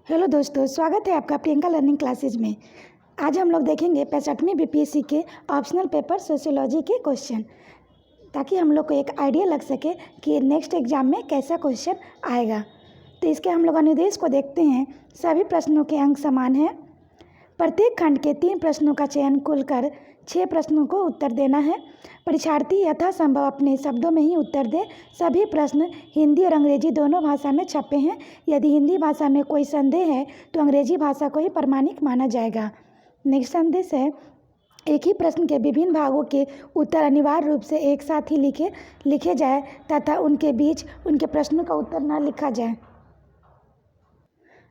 Hello दोस्तों, स्वागत है आपका प्रियंका लर्निंग क्लासेज में। आज हम लोग देखेंगे 65वीं बीपीएससी के ऑप्शनल पेपर सोशियोलॉजी के क्वेश्चन, ताकि हम लोग को एक आइडिया लग सके कि नेक्स्ट एग्जाम में कैसा क्वेश्चन आएगा। तो इसके हम लोग अनुदेश को देखते हैं। सभी प्रश्नों के अंक समान हैं। प्रत्येक खंड के 3 प्रश्नों का चयन कुल कर 6 प्रश्नों को उत्तर देना है। परीक्षार्थी यथासंभव अपने शब्दों में ही उत्तर दे। सभी प्रश्न हिंदी और अंग्रेजी दोनों भाषा में छपे हैं। यदि हिंदी भाषा में कोई संदेह है तो अंग्रेजी भाषा को ही प्रमाणिक माना जाएगा। नेक्स्ट संदेश है, एक ही प्रश्न के विभिन्न भागों के उत्तर अनिवार्य रूप से एक साथ ही लिखे जाए तथा उनके बीच उनके प्रश्नों का उत्तर न लिखा जाए।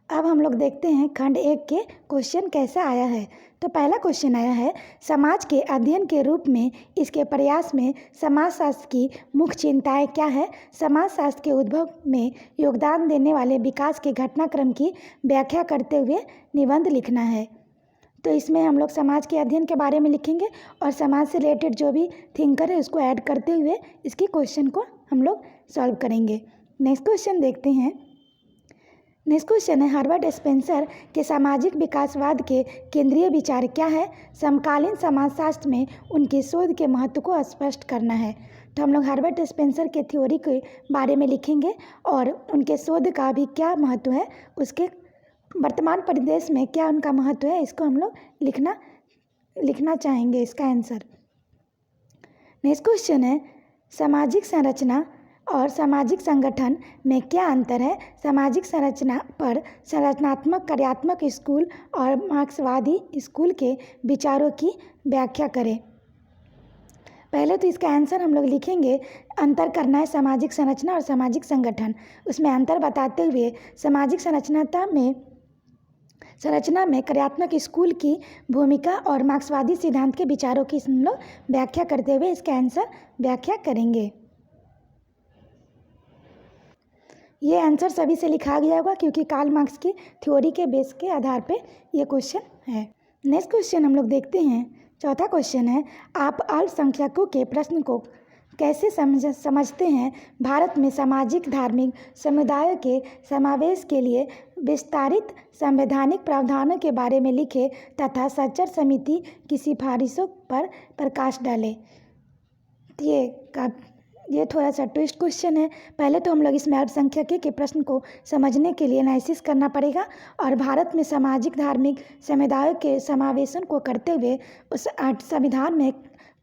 अब हम लोग देखते हैं खंड 1 के क्वेश्चन कैसा आया है। तो पहला क्वेश्चन आया है, समाज के अध्ययन के रूप में इसके प्रयास में समाजशास्त्र की मुख्य चिंताएं क्या है। समाजशास्त्र के उद्भव में योगदान देने वाले विकास के घटनाक्रम की व्याख्या करते हुए निबंध लिखना है। तो इसमें हम लोग समाज के अध्ययन के बारे में लिखेंगे और समाज से रिलेटेड जो भी थिंकर है उसको ऐड करते हुए इसके क्वेश्चन को हम लोग सॉल्व करेंगे। नेक्स्ट क्वेश्चन देखते हैं। नेक्स्ट क्वेश्चन है, हर्बर्ट स्पेंसर के सामाजिक विकासवाद के केंद्रीय विचार क्या है। समकालीन समाजशास्त्र में उनकी शोध के महत्व को स्पष्ट करना है। तो हम लोग हर्बर्ट स्पेंसर के थ्योरी के बारे में लिखेंगे और उनके शोध का भी क्या महत्व है, उसके वर्तमान परिदृश्य में क्या उनका महत्व है, इसको हम लोग लिखना चाहेंगे इसका आंसर। नेक्स्ट क्वेश्चन है, सामाजिक संरचना और सामाजिक संगठन में क्या अंतर है। सामाजिक संरचना पर संरचनात्मक कार्यात्मक स्कूल और मार्क्सवादी स्कूल के विचारों की व्याख्या करें। पहले तो इसका आंसर हम लोग लिखेंगे, अंतर करना है सामाजिक संरचना और सामाजिक संगठन। उसमें अंतर बताते हुए सामाजिक संरचना में कार्यात्मक स्कूल की भूमिका और मार्क्सवादी सिद्धांत के विचारों की हम लोग व्याख्या करते हुए इसका आंसर व्याख्या करेंगे। ये आंसर सभी से लिखा गया होगा क्योंकि कार्ल मार्क्स की थ्योरी के बेस के आधार पे ये क्वेश्चन है। नेक्स्ट क्वेश्चन हम लोग देखते हैं। चौथा क्वेश्चन है, आप अल्पसंख्यकों के प्रश्न को कैसे समझते हैं। भारत में सामाजिक धार्मिक समुदायों के समावेश के लिए विस्तारित संवैधानिक प्रावधानों के बारे में लिखे तथा सच्चर समिति की सिफारिशों पर प्रकाश डाले। ये थोड़ा सा ट्विस्ट क्वेश्चन है। पहले तो हम लोग इसमें अल्पसंख्यक के प्रश्न को समझने के लिए एनालिसिस करना पड़ेगा और भारत में सामाजिक धार्मिक समुदायों के समावेशन को करते हुए उस संविधान में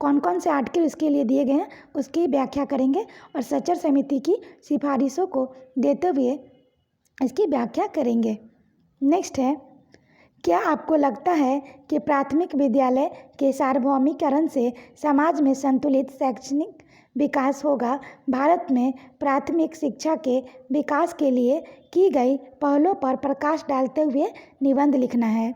कौन कौन से आर्टिकल इसके लिए दिए गए हैं उसकी व्याख्या करेंगे और सच्चर समिति की सिफारिशों को देते हुए इसकी व्याख्या करेंगे। नेक्स्ट है, क्या आपको लगता है कि प्राथमिक विद्यालय के सार्वभौमिकरण से समाज में संतुलित शैक्षणिक विकास होगा। भारत में प्राथमिक शिक्षा के विकास के लिए की गई पहलों पर प्रकाश डालते हुए निबंध लिखना है।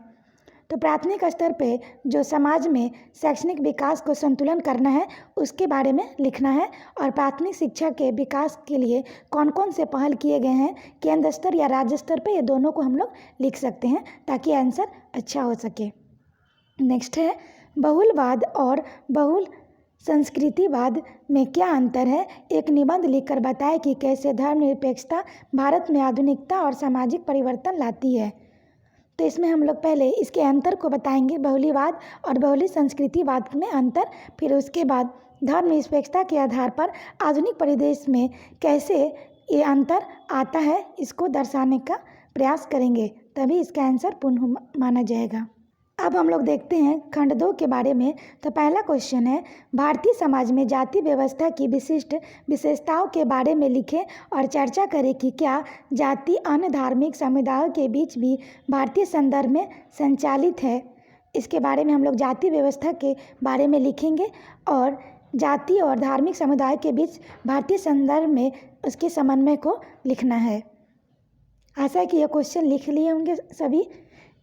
तो प्राथमिक स्तर पे जो समाज में शैक्षणिक विकास को संतुलन करना है उसके बारे में लिखना है और प्राथमिक शिक्षा के विकास के लिए कौन कौन से पहल किए गए हैं केंद्र स्तर या राज्य स्तर पे, ये दोनों को हम लोग लिख सकते हैं ताकि आंसर अच्छा हो सके। नेक्स्ट है, बहुलवाद और बहुल संस्कृतिवाद में क्या अंतर है। एक निबंध लिखकर बताएं कि कैसे धर्मनिरपेक्षता भारत में आधुनिकता और सामाजिक परिवर्तन लाती है। तो इसमें हम लोग पहले इसके अंतर को बताएंगे, बहुलवाद और बहुल संस्कृतिवाद में अंतर, फिर उसके बाद धर्मनिरपेक्षता के आधार पर आधुनिक परिदृश्य में कैसे ये अंतर आता है इसको दर्शाने का प्रयास करेंगे, तभी इसका आंसर पूर्ण माना जाएगा। अब हम लोग देखते हैं खंड 2 के बारे में। तो पहला क्वेश्चन है, भारतीय समाज में जाति व्यवस्था की विशिष्ट विशेषताओं के बारे में लिखें और चर्चा करें कि क्या जाति अन्य धार्मिक समुदायों के बीच भी भारतीय संदर्भ में संचालित है। इसके बारे में हम लोग जाति व्यवस्था के बारे में लिखेंगे और जाति और धार्मिक समुदाय के बीच भारतीय संदर्भ में उसके समन्वय को लिखना है। आशा है कि यह क्वेश्चन लिख लिए होंगे सभी।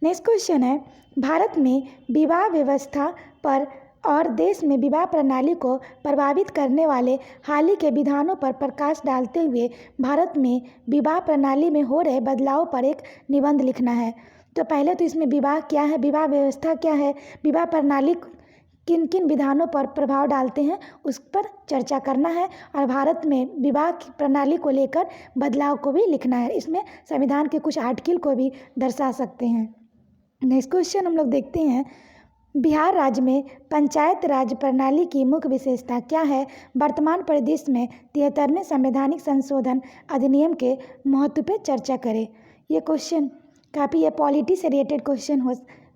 नेक्स्ट क्वेश्चन है, भारत में विवाह व्यवस्था पर और देश में विवाह प्रणाली को प्रभावित करने वाले हाल ही के विधानों पर प्रकाश डालते हुए भारत में विवाह प्रणाली में हो रहे बदलाव पर एक निबंध लिखना है। तो पहले तो इसमें विवाह क्या है, विवाह व्यवस्था क्या है, विवाह प्रणाली किन किन विधानों पर प्रभाव डालते हैं उस पर चर्चा करना है, और भारत में विवाह की प्रणाली को लेकर बदलाव को भी लिखना है। इसमें संविधान के कुछ आर्टिकल को भी दर्शा सकते हैं। नेक्स्ट क्वेश्चन हम लोग देखते हैं, बिहार राज्य में पंचायत राज प्रणाली की मुख्य विशेषता क्या है? वर्तमान परिदृश्य में 73वें संवैधानिक संशोधन अधिनियम के महत्व पर चर्चा करें। ये क्वेश्चन काफ़ी पॉलिटी से रिलेटेड क्वेश्चन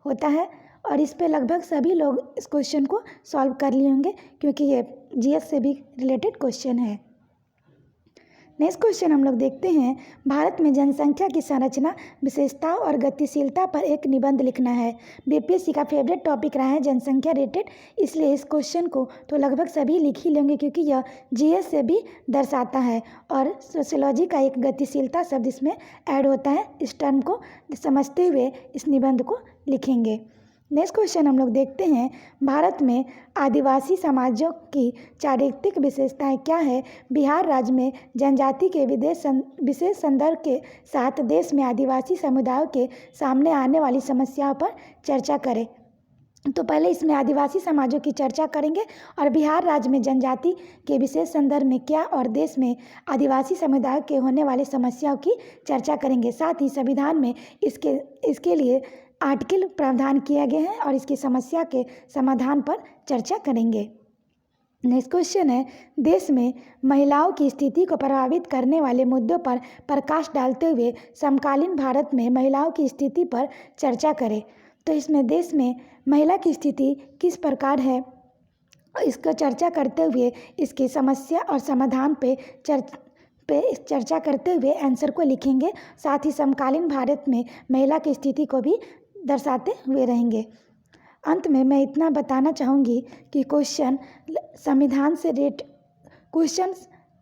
होता है, और इस पे लगभग सभी लोग इस क्वेश्चन को सॉल्व कर लिए होंगे, क्योंकि ये जीएस से भी रिलेटेड क्वेश्चन है। नेक्स्ट क्वेश्चन हम लोग देखते हैं, भारत में जनसंख्या की संरचना, विशेषताओं और गतिशीलता पर एक निबंध लिखना है। बीपीएससी का फेवरेट टॉपिक रहा है जनसंख्या रिलेटेड, इसलिए इस क्वेश्चन को तो लगभग सभी लिख ही लेंगे, क्योंकि यह जीएस से भी दर्शाता है, और सोशियोलॉजी का एक गतिशीलता शब्द इसमें ऐड होता है। इस टर्म को समझते हुए इस निबंध को लिखेंगे। नेक्स्ट क्वेश्चन हम लोग देखते हैं, भारत में आदिवासी समाजों की चारित्रिक विशेषताएं क्या है? बिहार राज्य में जनजाति के विशेष संदर्भ के साथ देश में आदिवासी समुदायों के सामने आने वाली समस्याओं पर चर्चा करें। तो पहले इसमें आदिवासी समाजों की चर्चा करेंगे, और बिहार राज्य में जनजाति के विशेष संदर्भ में क्या, और देश में आदिवासी समुदायों के होने वाले समस्याओं की चर्चा करेंगे। साथ ही संविधान में इसके लिए आर्टिकल प्रावधान किया गया है, और इसकी समस्या के समाधान पर चर्चा करेंगे। नेक्स्ट क्वेश्चन है, देश में महिलाओं की स्थिति को प्रभावित करने वाले मुद्दों पर प्रकाश डालते हुए समकालीन भारत में महिलाओं की स्थिति पर चर्चा करें। तो इसमें देश में महिला की स्थिति किस प्रकार है, इसका चर्चा करते हुए इसकी समस्या और समाधान पे चर्चा करते हुए आंसर को लिखेंगे। साथ ही समकालीन भारत में महिला की स्थिति को भी दर्शाते हुए रहेंगे। अंत में मैं इतना बताना चाहूँगी कि क्वेश्चन संविधान से क्वेश्चन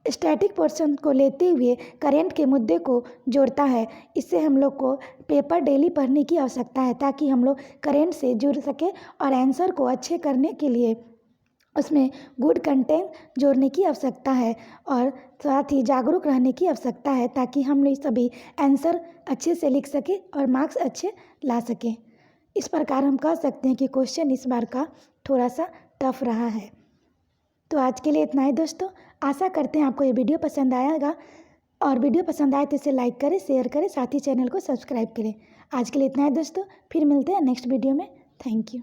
स्टैटिक पोर्शन को लेते हुए करेंट के मुद्दे को जोड़ता है। इससे हम लोग को पेपर डेली पढ़ने की आवश्यकता है, ताकि हम लोग करेंट से जुड़ सके, और आंसर को अच्छे करने के लिए उसमें गुड कंटेंट जोड़ने की आवश्यकता है, और साथ ही जागरूक रहने की आवश्यकता है, ताकि हम लोग सभी आंसर अच्छे से लिख सकें और मार्क्स अच्छे ला सकें। इस प्रकार हम कह सकते हैं कि क्वेश्चन इस बार का थोड़ा सा टफ रहा है। तो आज के लिए इतना ही दोस्तों, आशा करते हैं आपको ये वीडियो पसंद आएगा, और वीडियो पसंद आए तो इसे लाइक करें, शेयर करें, साथ ही चैनल को सब्सक्राइब करें। आज के लिए इतना ही दोस्तों, फिर मिलते हैं नेक्स्ट वीडियो में। Thank you.